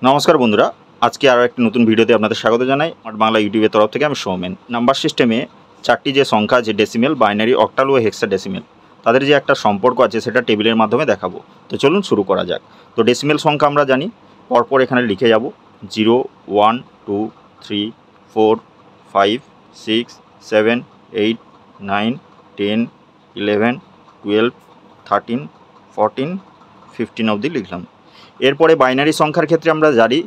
নমস্কার বন্ধুরা, আজকে আরও একটি নতুন ভিডিওতে আপনাদের স্বাগত জানাই। স্মার্ট বাংলা ইউটিউবের তরফ থেকে আমি সৌমেন। নাম্বার সিস্টেমে চারটি যে সংখ্যা আছে, ডেসিমেল, বাইনারি, অক্টাল ও হেক্সাডেসিমেল, তাদের যে একটা সম্পর্ক আছে সেটা টেবিলের মাধ্যমে দেখাবো। তো চলুন শুরু করা যাক। তো ডেসিমেল সংখ্যা আমরা জানি, পরপর এখানে লিখে যাব 0, 1, 2, 3, 4, 5, 6, 7, 8, 9, 10, 11, 12, 13, 14, 15 অবধি লিখলাম। এরপরে বাইনারি সংখ্যার ক্ষেত্রে আমরা জানি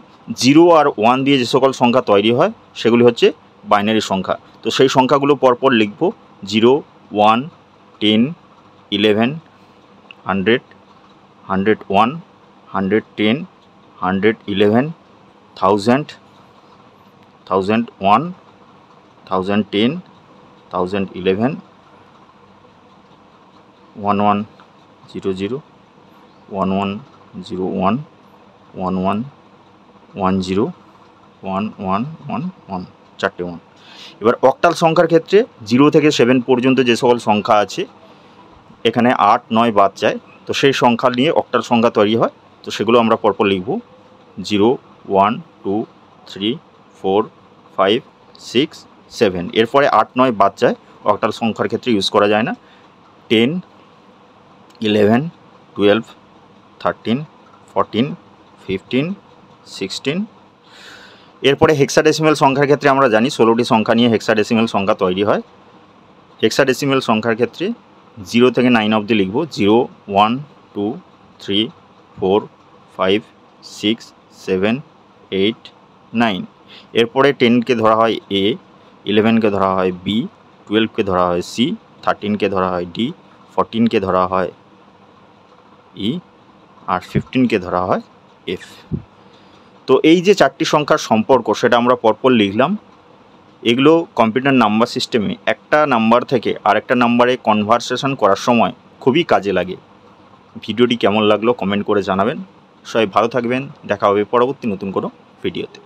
0 আর 1 দিয়ে যে সকল সংখ্যা তৈরি হয় সেগুলি হচ্ছে বাইনারি সংখ্যা। তো সেই সংখ্যাগুলো পরপর লিখব 0, 1, 10, 11, 100, 101, 110, 111, 1000, 1001, 1010, 1011, 1100, 1101, 1110, 1111, চারটে 1। এবার অক্টাল সংখ্যার ক্ষেত্রে 0 থেকে 7 পর্যন্ত যে সকল সংখ্যা আছে, এখানে 8, 9 বাদ যায়, তো সেই সংখ্যা নিয়ে অক্টাল সংখ্যা তৈরি হয়। তো সেগুলো আমরা পরপর লিখব 0, 1, 2, 3, 4, 5, 6, 7। এরপরে 8, 9 বাদ যায়, অক্টাল সংখ্যার ক্ষেত্রে ইউজ করা যায় না। 10, 11, 12, 13, 14, 15, 16। এরপরে হেক্সাডেসিমেল সংখ্যার ক্ষেত্রে আমরা জানি 16টি সংখ্যা নিয়ে হেক্সাডেসিমেল সংখ্যা তৈরি হয়। হেক্সাডেসিমেল সংখ্যার ক্ষেত্রে 0 থেকে 9 অবধি লিখব 0, 1, 2, 3, 4, 5, 6, 7, 8, 9। এরপরে 10কে ধরা হয় A, 11কে ধরা হয় B, 12কে ধরা হয় C, 13কে ধরা হয় D, 14কে ধরা হয় E, আর 15কে ধরা হয় F। তো এই যে চারটি সংখ্যার সম্পর্ক সেটা আমরা পরপর লিখলাম। এগুলো কম্পিউটার নাম্বার সিস্টেমে একটা নাম্বার থেকে আরেকটা নাম্বারে কনভারসেশন করার সময় খুবই কাজে লাগে। ভিডিওটি কেমন লাগলো কমেন্ট করে জানাবেন। সবাই ভালো থাকবেন, দেখা হবে পরবর্তী নতুন কোনো ভিডিওতে।